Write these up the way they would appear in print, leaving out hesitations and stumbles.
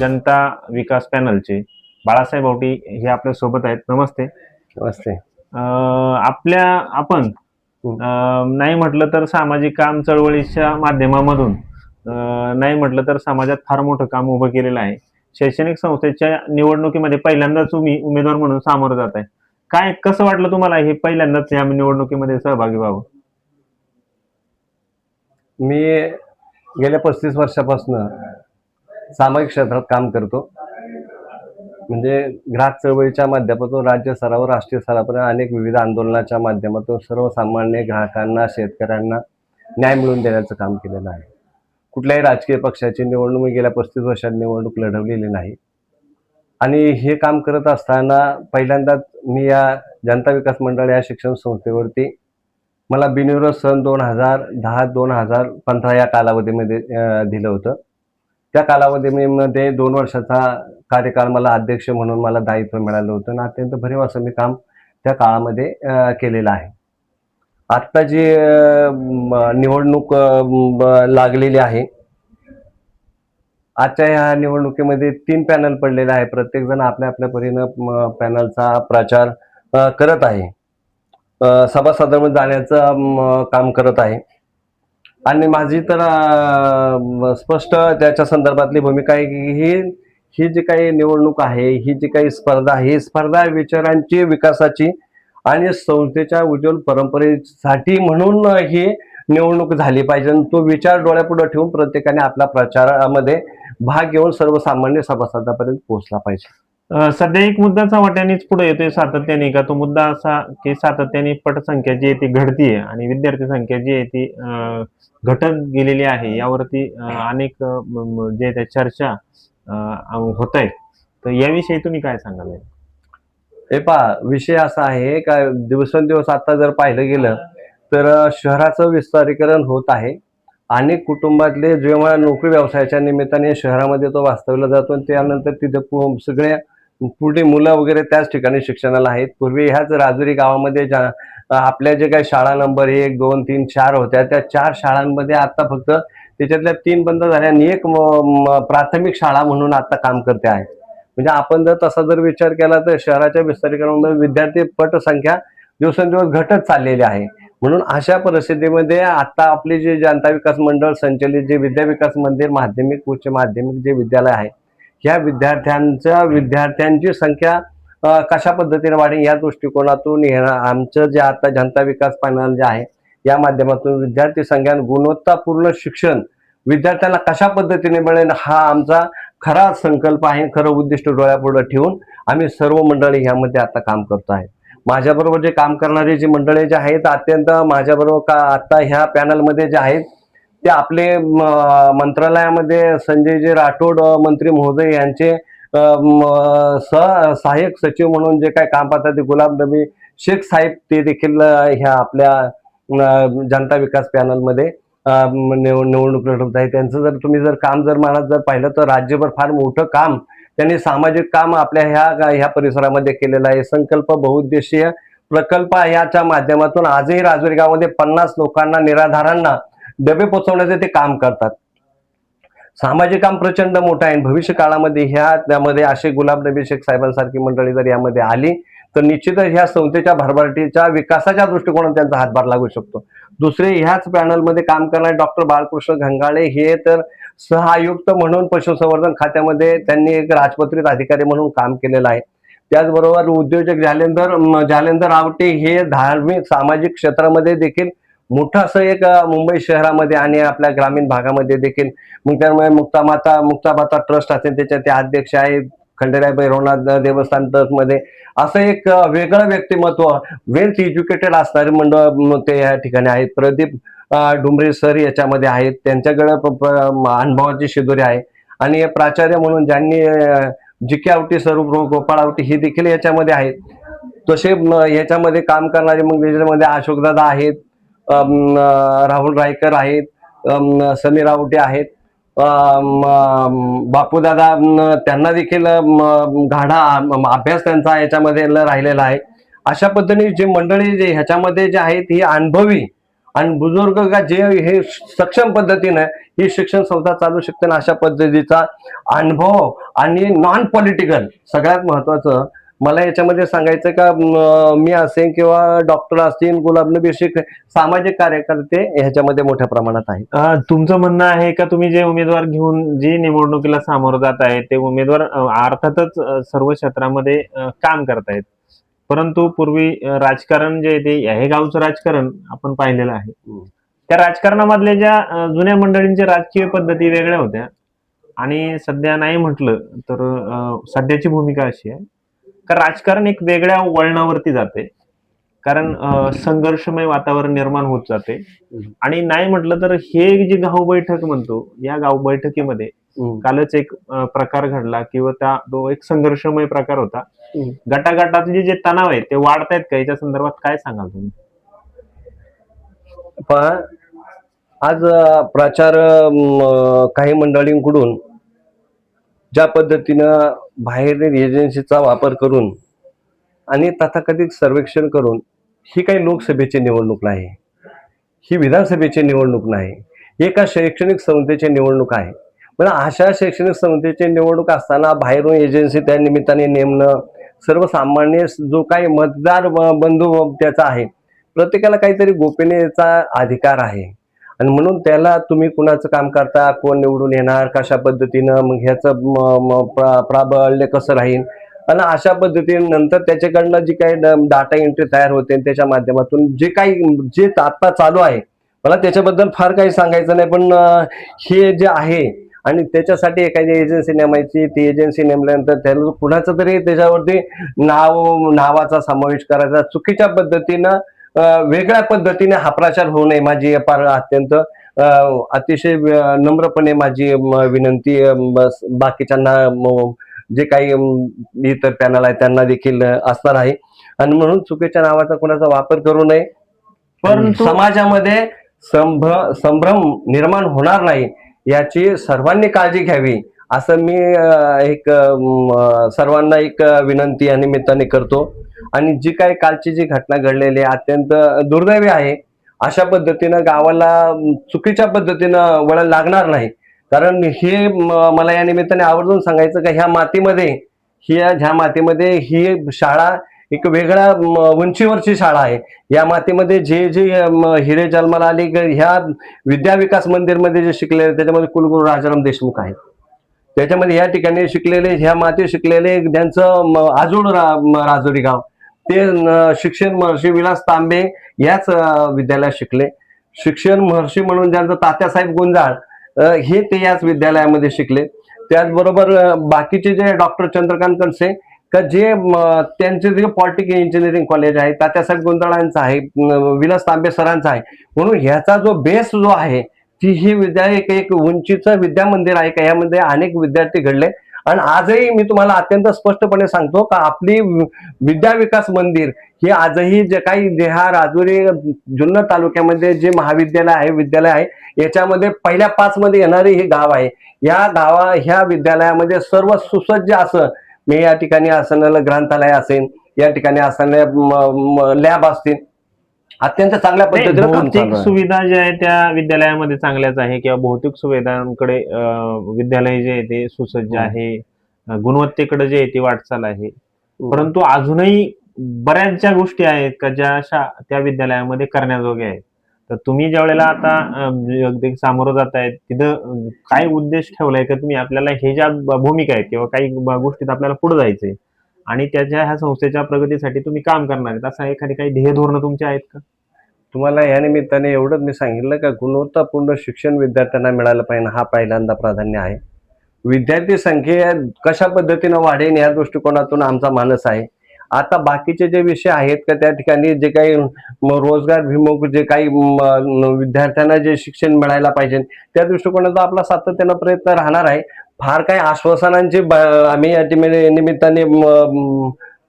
जनता विकास पॅनलचे बाळासाहेब आवटी हे आपल्या सोबत आहेत. नमस्ते. नमस्ते. आपण नाही म्हटलं तर सामाजिक काम चळवळीच्या माध्यमामधून नाही म्हटलं तर समाजात फार मोठं काम उभं केलेलं आहे. शैक्षणिक संस्थेच्या निवडणुकीमध्ये पहिल्यांदाच तुम्ही उमेदवार म्हणून सामोरं जात आहे. काय कसं वाटलं तुम्हाला हे पहिल्यांदाच या निवडणुकीमध्ये सहभागी व्हावं? मी गेल्या 35 वर्षापासून सामाजिक क्षेत्रात काम करतो. म्हणजे ग्राहक चळवळीच्या माध्यमातून राज्य स्तरावर राष्ट्रीय स्तरापर्यंत अनेक विविध आंदोलनाच्या माध्यमातून सर्वसामान्य ग्राहकांना, शेतकऱ्यांना न्याय मिळवून देण्याचं काम केलेलं आहे. कुठल्याही राजकीय पक्षाची निवडणूक मी गेल्या 35 वर्षात निवडणूक लढवलेली नाही. आणि हे काम करत असताना पहिल्यांदाच मी या जनता विकास मंडळ या शिक्षण संस्थेवरती मला बिनविरोध सन 2010-2015 या कालावधीमध्ये दिलं होतं. त्या कालावधीमध्ये 2 वर्षाचा कार्यकाळ मला अध्यक्ष म्हणून मला दायित्व मिळालं होतं आणि अत्यंत भरीव असं मी काम त्या काळामध्ये केलेलं आहे. आत्ता जी निवडणूक लागलेली आहे, आजच्या ह्या निवडणुकीमध्ये 3 पॅनल पडलेले आहे. प्रत्येकजण आपल्या आपल्या परीनं पॅनलचा प्रचार करत आहे, सभासदांमध्ये जाण्याचं काम करत आहे. आणि माझी तर स्पष्ट त्याच्या संदर्भातली भूमिका आहे की ही जी काही निवडणूक आहे, ही जी काही स्पर्धा आहे, ही स्पर्धा विचारांची, विकासाची आणि संस्थेच्या उज्ज्वल परंपरेसाठी म्हणून ही निवडणूक झाली पाहिजे. तो विचार डोळ्यापुढे ठेवून प्रत्येकाने आपल्या प्रचारामध्ये भाग घेऊन सर्वसामान्य सभासदापर्यंत पोहोचला पाहिजे. सध्या एक मुद्दाचा वाट्यानेच पुढे येतोय सातत्याने का तो मुद्दा असा की सातत्याने पटसंख्या जी आहे ती घडतीये आणि विद्यार्थी संख्या जी आहे ती घटत गेलेली आहे. यावरती अनेक जे त्या चर्चा होत आहेत. तर याविषयी तुम्ही काय सांगाल? हे पहा, विषय असा आहे का दिवसेंदिवस आता जर पाहिलं गेलं तर शहराचं विस्तारीकरण होत आहे. अनेक कुटुंबातले जेव्हा नोकरी व्यवसायाच्या निमित्ताने शहरामध्ये तो वास्तवला जातो आणि त्यानंतर तिथे सगळे पुढे मुलं वगैरे त्याच ठिकाणी शिक्षणाला आहेत. पूर्वी ह्याच राजुरी गावामध्ये आपल्या जे काही शाळा नंबर 1, 2, 3, 4 होत्या, त्या 4 शाळांमध्ये आता फक्त त्याच्यातल्या 3 बंद झाल्या आणि एक प्राथमिक शाळा म्हणून आता काम करते आहे. म्हणजे आपण जर तसा जर विचार केला तर शहराच्या विस्तारीकरणामध्ये विद्यार्थी पटसंख्या दिवसेंदिवस घटत चाललेली आहे. म्हणून अशा परिस्थितीमध्ये आता आपले जे जनता विकास मंडळ संचलित जे विद्या विकास मंदिर माध्यमिक, उच्च माध्यमिक जे विद्यालय आहे, ह्या विद्यार्थ्यांची संख्या कशा पद्धतीने वाढेल या दृष्टिकोनातून आमचं जे आता जनता विकास पॅनल जे आहे या माध्यमातून विद्यार्थी संख्या गुणवत्तापूर्ण शिक्षण विद्यार्थ्यांना कशा पद्धतीने मिळेल हा आमचा खरा संकल्प आहे. खरं उद्दिष्ट डोळ्यापुढे ठेवून आम्ही सर्व मंडळी ह्यामध्ये आता काम करतो आहे. माझ्याबरोबर जे काम करणारे जे मंडळी जे आहेत अत्यंत माझ्याबरोबर आता ह्या पॅनलमध्ये जे आहेत ते आपले मंत्रालयामध्ये संजयजी राठोड मंत्री महोदय यांचे सहाय्यक सचिव म्हणून जे काय काम पाहतात ते गुलाब नबी शेख साहेब ते देखील ह्या आपल्या जनता विकास पॅनलमध्ये निवडणूक लढवत आहे. त्यांचं जर तुम्ही जर काम जर मला जर पाहिलं तर राज्यभर फार मोठं काम त्यांनी सामाजिक काम आपल्या ह्या परिसरामध्ये केलेलं आहे. संकल्प बहुउद्देशीय प्रकल्प याच्या माध्यमातून आजही राजुरी गावामध्ये 50 लोकांना निराधारांना डबे पोचवण्याचे ते काम करतात. सामाजिक काम प्रचंड मोठं आहे. भविष्य काळामध्ये त्यामध्ये असे गुलाब नबी शेख साहेबांसारखी मंडळी जर यामध्ये आली तर निश्चितच ह्या संस्थेच्या भरभराटीच्या विकासाच्या दृष्टिकोनातून त्यांचा हातभार लागू शकतो. दुसरे ह्याच पॅनलमध्ये काम करणारे डॉक्टर बाळकृष्ण घंगाळे हे तर सहआयुक्त म्हणून पशुसंवर्धन खात्यामध्ये त्यांनी एक राजपत्रित अधिकारी म्हणून काम केलेलं आहे. त्याचबरोबर उद्योजक जालेंदर आवटे हे धार्मिक सामाजिक क्षेत्रामध्ये देखील मोठं असं एक मुंबई शहरामध्ये आणि आपल्या ग्रामीण भागामध्ये देखील मग त्यामुळे मुक्तामाता ट्रस्ट असेल त्याच्या ते अध्यक्ष आहेत. खंडेराय भैरवनाथ देवस्थान ट्रस्ट मध्ये असं एक वेगळं व्यक्तिमत्व वेल एज्युकेटेड असणारे मंडळ ते या ठिकाणी आहेत. प्रदीप डुमरे सर याच्यामध्ये आहेत. त्यांच्याकडे अनुभवाची शिदोरी आहे आणि प्राचार्य म्हणून ज्यांनी जिके आवटी स्वरूप गोपाळ आवटी हे देखील याच्यामध्ये आहेत. तसे याच्यामध्ये काम करणारे मग याच्यामध्ये अशोकदादा आहेत, राहुल रायकर आहेत, समीर आवटे आहेत, बापूदादा त्यांना देखील गाढा अभ्यास त्यांचा याच्यामध्ये राहिलेला आहे. अशा पद्धतीने जे मंडळी जे ह्याच्यामध्ये जे आहेत ही अनुभवी आणि बुजुर्ग का जे हे सक्षम पद्धतीनं ही शिक्षण संस्था चालू शकते ना, अशा पद्धतीचा अनुभव आणि नॉन पॉलिटिकल सगळ्यात महत्वाचं मला याच्यामध्ये सांगायचं का मी असेन किंवा डॉक्टर असतील, गुलाब नबी शेख, सामाजिक कार्यकर्ते ह्याच्यामध्ये मोठ्या प्रमाणात आहेत. तुमचं म्हणणं आहे का तुम्ही जे उमेदवार घेऊन जी निवडणुकीला सामोरं जात आहे ते उमेदवार अर्थातच सर्व क्षेत्रामध्ये काम करतायत, परंतु पूर्वी राजकारण जे आहे ते हे गावचं राजकारण आपण पाहिलेलं आहे. त्या राजकारणामधल्या ज्या जुन्या मंडळींच्या राजकीय पद्धती वेगळ्या होत्या आणि सध्या नाही म्हटलं तर सध्याची भूमिका अशी आहे का राजकारण एक वेगळ्या वळणावरती जाते, कारण संघर्षमय वातावरण निर्माण होत जाते. आणि नाही म्हटलं तर हे जे गाव बैठक म्हणतो, या गाव बैठकीमध्ये कालच एक प्रकार घडला किंवा तो एक संघर्षमय प्रकार होता. गटागटातले जे तणाव आहेत ते वाढतायत का, याच्या संदर्भात काय सांगाल तुम्ही? पहा, आज प्रचार काही मंडळींकडून ज्या पद्धतीनं बाहेर एजन्सीचा वापर करून आणि तथाकथित सर्वेक्षण करून, ही काही लोकसभेची निवडणूक नाही, ही विधानसभेची निवडणूक नाही, एका शैक्षणिक संस्थेची निवडणूक आहे. पण अशा शैक्षणिक संस्थेची निवडणूक असताना बाहेरून एजन्सी त्या निमित्ताने नेमणं, सर्वसामान्य जो काही मतदार बंधू त्याचा आहे, प्रत्येकाला काहीतरी गोपनीयतेचा अधिकार आहे. आणि म्हणून त्याला तुम्ही कुणाचं काम करता, कोण निवडून येणार, कशा पद्धतीनं, मग ह्याचं प्राबल्य कसं राहील, आणि अशा पद्धतीने नंतर त्याच्याकडनं जी काही डाटा एंट्री तयार होते त्याच्या माध्यमातून जे आता चालू आहे, मला त्याच्याबद्दल फार काही सांगायचं नाही. पण हे जे आहे आणि त्याच्यासाठी एखादी एजन्सी नेमायची, ती एजन्सी नेमल्यानंतर त्याला कुणाचं तरी त्याच्यावरती नावाचा समावेश करायचा, चुकीच्या पद्धतीनं वेगळ्या पद्धतीने हा प्रचार होऊ नये, माझी फार अत्यंत अतिशय नम्रपणे माझी विनंती बाकीच्यांना, जे काही इतर पॅनल आहे त्यांना देखील असणार आहे. आणि म्हणून चुकीच्या नावाचा कोणाचा वापर करू नये, परंतु समाजामध्ये संभ्रम निर्माण होणार नाही याची सर्वांनी काळजी घ्यावी, असं मी सर्वांना एक विनंती या निमित्ताने करतो. आणि जी काही कालची जी घटना घडलेली आहे अत्यंत दुर्दैवी आहे. अशा पद्धतीनं गावाला चुकीच्या पद्धतीनं वळण लागणार नाही, कारण हे मला या निमित्ताने आवर्जून सांगायचं का ह्या मातीमध्ये ही शाळा एक वेगळ्या उंचीवरची शाळा आहे. या मातीमध्ये जे हिरे जन्माला आले, ह्या विद्या विकास मंदिरमध्ये जे शिकलेले त्याच्यामध्ये कुलगुरू राजाराम देशमुख आहेत. त्याच्यामध्ये या ठिकाणी शिकलेले, ह्या माती शिकलेले, त्यांचं आजोळ राजुरी गाव, ते शिक्षण महर्षी विलास तांबे याच विद्यालयात शिकले. शिक्षण महर्षी म्हणून ज्यांचं तात्यासाहेब गुंजाळ हे ते याच विद्यालयामध्ये शिकले. त्याचबरोबर बाकीचे जे डॉक्टर चंद्रकांत कणसे का जे त्यांचे जे पॉलिटिकल इंजिनिअरिंग कॉलेज आहे तात्यासाहेब गुंजाळांचं आहे, विलास तांबे सरांचा आहे. म्हणून ह्याचा जो बेस जो आहे ती ही विद्यालय एक उंचीचं विद्या मंदिर आहे का, यामध्ये अनेक विद्यार्थी घडले. आणि आजही मी तुम्हाला अत्यंत स्पष्टपणे सांगतो का आपली विद्या विकास मंदिर हे आजही जे काही देहा, राजुरी, जुन्नर तालुक्यामध्ये जे महाविद्यालय आहे, विद्यालय आहे, याच्यामध्ये पहिल्या 5 मध्ये येणारे हे गाव आहे. ह्या विद्यालयामध्ये सर्व सुसज्ज असं, मी या ठिकाणी असणारं ग्रंथालय असेल, या ठिकाणी असणाऱ्या लॅब असतील, अत्यंत चांगल्या पद्धतीने भौतिक सुविधा ज्या आहे त्या विद्यालयामध्ये चांगल्याच आहे, किंवा भौतिक सुविधांकडे विद्यालय जे आहे ते सुसज्ज आहे, गुणवत्तेकडे जे आहे ती वाटचाल आहे. परंतु अजूनही बऱ्याच ज्या गोष्टी आहेत का ज्या अशा त्या विद्यालयामध्ये करण्याजोग्या आहेत. तर तुम्ही ज्या वेळेला आता सामोरं जात आहेत तिथं काय उद्देश ठेवलाय का तुम्ही, आपल्याला हे ज्या भूमिका आहेत किंवा काही गोष्टीत आपल्याला पुढे जायचंय आणि त्याच्या ह्या संस्थेच्या प्रगतीसाठी तुम्ही काम करणार आहेत, असं एखादी काही ध्येय धोरणं तुमची आहेत का? तुम्हाला या निमित्ताने एवढंच मी सांगितलं का गुणवत्तापूर्ण शिक्षण विद्यार्थ्यांना मिळालं पाहिजे, हा पहिल्यांदा प्राधान्य आहे. विद्यार्थी संख्या कशा पद्धतीनं वाढेल या दृष्टिकोनातून आमचा मानस आहे. आता बाकीचे जे विषय आहेत का त्या ठिकाणी जे काही रोजगारभिमुख जे काही विद्यार्थ्यांना जे शिक्षण मिळायला पाहिजे त्या दृष्टिकोनाचा आपला सातत्यानं प्रयत्न राहणार आहे. फार काही आश्वासनांचे आम्ही या निमित्ताने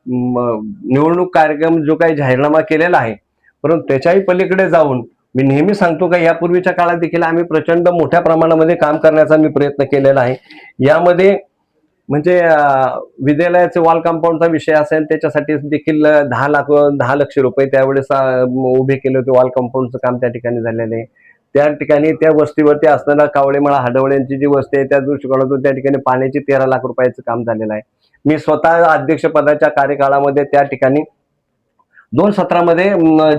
निवडणूक कार्यक्रम जो काही जाहीरनामा केलेला आहे, परंतु त्याच्याही पलीकडे जाऊन मी नेहमी सांगतो का यापूर्वीच्या काळात देखील आम्ही प्रचंड मोठ्या प्रमाणामध्ये काम करण्याचा मी प्रयत्न केलेला आहे. यामध्ये म्हणजे विद्यालयाचे वॉल कंपाऊंडचा विषय असेल त्याच्यासाठी देखील 10 लक्ष रुपये त्यावेळेस उभे केले होते. वॉल कंपाऊंडचं काम त्या ठिकाणी झालेलं आहे. त्या ठिकाणी त्या वस्तीवरती असणारा कावळेमाळा हडवळ्यांची जी वस्ती आहे त्या दृष्टिकोनातून त्या ठिकाणी पाण्याची 13 लाख रुपयाचं काम झालेलं आहे. मी स्वतः अध्यक्षपदाच्या कार्यकाळामध्ये त्या ठिकाणी 2 सत्रामध्ये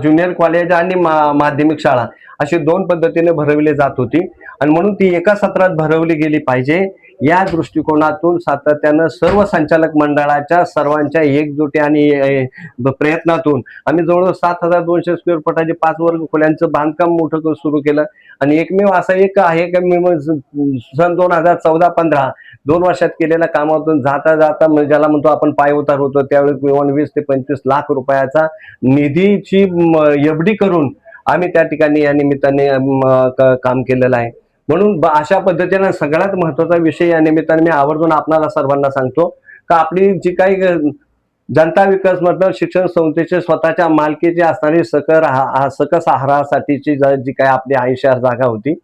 ज्युनियर कॉलेज आणि माध्यमिक शाळा अशी 2 पद्धतीने भरवली जात होती आणि म्हणून ती एका सत्रात भरवली गेली पाहिजे या दृष्टिकोनातून सातत्यानं सर्व संचालक मंडळाच्या सर्वांच्या एकजुटी आणि प्रयत्नातून आम्ही जवळ 7,200 स्क्वेअर फुटाचे 5 वर्ग खोल्यांचं बांधकाम मोठं सुरू केलं आणि एकमेव असं एक आहे की मी सन 2014-15 2 वर्षात केलेल्या कामातून जाता ज्याला म्हणतो आपण पाय उतार होतो त्यावेळेस 20 ते 25 लाख रुपयाचा निधीची एफडी करून आम्ही त्या ठिकाणी या निमित्ताने काम केलेलं आहे. म्हणून अशा पद्धतीने सगळ्यात महत्वाचा विषय या निमित्ताने मी आवर्जून आपल्याला सर्वांना सांगतो का आपली जी काही जनता विकास मंडळ शिक्षण संस्थेचे स्वतःच्या मालकीची असणारी सकस आहारासाठीची जी काही आपली 80,000 जागा होती,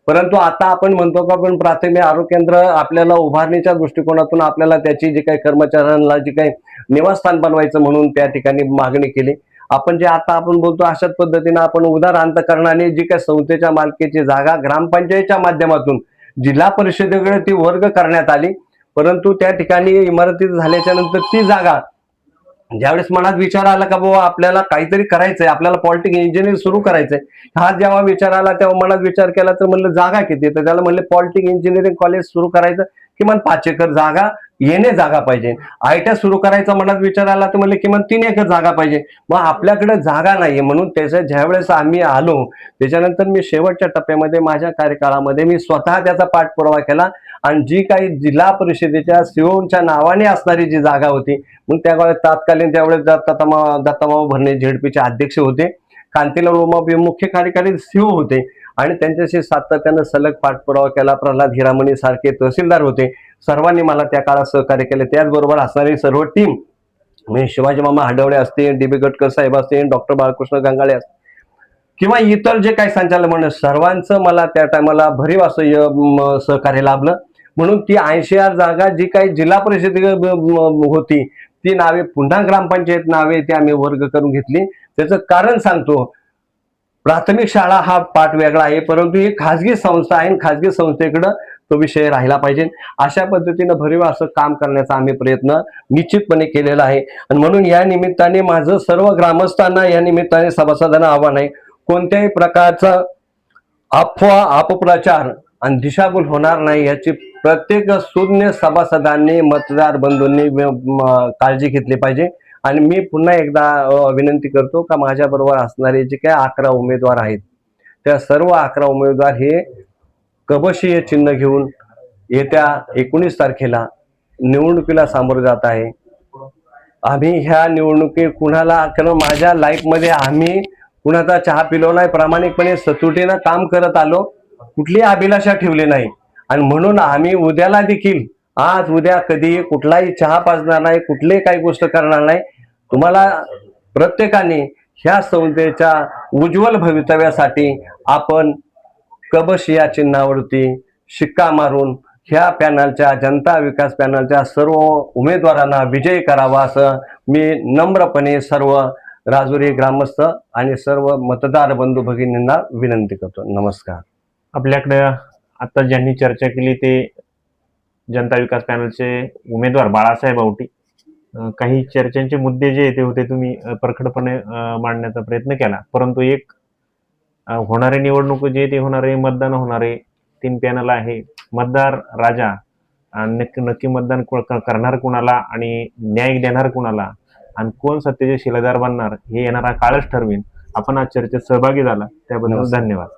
परंतु आता आपण म्हणतो का पण प्राथमिक आरोग्य केंद्र आपल्याला उभारणीच्या दृष्टिकोनातून आपल्याला त्याची जी काही कर्मचाऱ्यांना जी काही निवासस्थान बनवायचं म्हणून त्या ठिकाणी मागणी केली. आपण जे आता आपण बोलतो अशाच पद्धतीने आपण उदार अंतकरणाने जी काही संस्थेच्या मालकीची जागा ग्रामपंचायतच्या माध्यमातून जिल्हा परिषदेकडे ती वर्ग करण्यात आली, परंतु त्या ठिकाणी इमारती झाल्याच्या नंतर ती जागा ज्यावेळेस मनात विचार आला का बाबा आपल्याला काहीतरी करायचंय, आपल्याला पॉलिटिक इंजिनिअरिंग सुरू करायचंय, हा जेव्हा विचार आला तेव्हा मनात विचार केला तर म्हणलं जागा किती, तर त्याला म्हणले पॉलिटिक इंजिनिअरिंग कॉलेज सुरू करायचं किमान 5 एकर जागा येणे जागा पाहिजे. आयट्या सुरू करायचा मनात विचार आला तर म्हणले किमान 3 एकर जागा पाहिजे. मग आपल्याकडे जागा नाहीये म्हणून त्याचं ज्यावेळेस आम्ही आलो त्याच्यानंतर मी शेवटच्या टप्प्यामध्ये माझ्या कार्यकाळामध्ये मी स्वतः त्याचा पाठपुरावा केला आणि जी काही जिल्हा परिषदेच्या सीओच्या नावाने असणारी जी जागा होती मग त्या तात्कालीन त्यावेळेस दत्तामाव भरणे झेडपीचे अध्यक्ष होते, कांतीलाल उमापी मुख्य कार्यकारी सीओ होते आणि त्यांच्याशी सातत्यानं सलग पाठपुरावा केला. प्रल्हाद हिरामणी सारखे तहसीलदार होते, सर्वांनी मला त्या काळात सहकार्य केले. त्याचबरोबर असणारी सर्व टीम म्हणजे शिवाजी मामा हडवळे असतील, DB गटकर साहेब असतील, डॉक्टर बाळकृष्ण गंगाळे असतील किंवा इतर जे काही संचालक मंडळ सर्वांचं मला त्या टायमाला भरीव असं सहकार्य लाभलं. म्हणून ती 80,000 जागा जी काही जिल्हा परिषद होती ती नावे पुन्हा ग्रामपंचायत नावे ती आम्ही वर्ग करून घेतली. त्याचं कारण सांगतो, प्राथमिक शाळा हा पाठ वेगळा आहे, परंतु ही खाजगी संस्था आहे आणि खाजगी संस्थेकडे तो विषय राहिला पाहिजे. अशा पद्धतीनं भरीव असं काम करण्याचा आम्ही प्रयत्न निश्चितपणे केलेला आहे आणि म्हणून या निमित्ताने माझं सर्व ग्रामस्थांना या निमित्ताने सभासदांना आव्हान आहे, कोणत्याही प्रकारचा अफवा अपप्रचार आणि दिशाभूल होणार नाही याची प्रत्येक सुज्ञ सभासदांनी मतदार बंधूंनी काळजी घेतली पाहिजे. आणि मी पुन्हा एकदा विनंती करतो का माझ्या बरोबर असणारे जे काही 11 उमेदवार आहेत त्या सर्व 11 उमेदवार हे कबशीय चिन्ह घेऊन येत्या 19 तारखेला निवडणुकीला सामोरं जात आहे. आम्ही ह्या निवडणुकी कुणाला कारण माझ्या लाईफमध्ये आम्ही कुणाचा चहा पिलो नाही, प्रामाणिकपणे सचोटीनं काम करत आलो, कुठली अभिलाषा ठेवली नाही आणि म्हणून आम्ही उद्याला देखील आज उद्या कधी कुठलाही चहा पाजणार नाही, कुठलीही काही गोष्ट करणार नाही. तुम्हाला प्रत्येकाने ह्या संस्थेच्या उज्ज्वल भवितव्यासाठी आपण कबश या चिन्हावरती शिक्का मारून ह्या पॅनलच्या जनता विकास पॅनलच्या सर्व उमेदवारांना विजयी करावा असं मी नम्रपणे सर्व राजुरी ग्रामस्थ आणि सर्व मतदार बंधू भगिनींना विनंती करतो. नमस्कार. आपल्याकडे आता ज्यांनी चर्चा केली ते जनता विकास पॅनलचे उमेदवार बाळासाहेब आवटी. काही चर्चेचे मुद्दे जे ते होते तुम्ही परखडपणे मांडण्याचा प्रयत्न केला, परंतु एक होणारे निवडणूक जे ते होणारे मतदान होणारे 3 पॅनल आहे. मतदार राजा नक्की मतदान करणार कुणाला आणि न्याय देणार कुणाला आणि कोण सत्तेचे शिलेदार बनणार हे येणारा काळच ठरवेन. आपण आज चर्चेत सहभागी झाला त्याबद्दल धन्यवाद.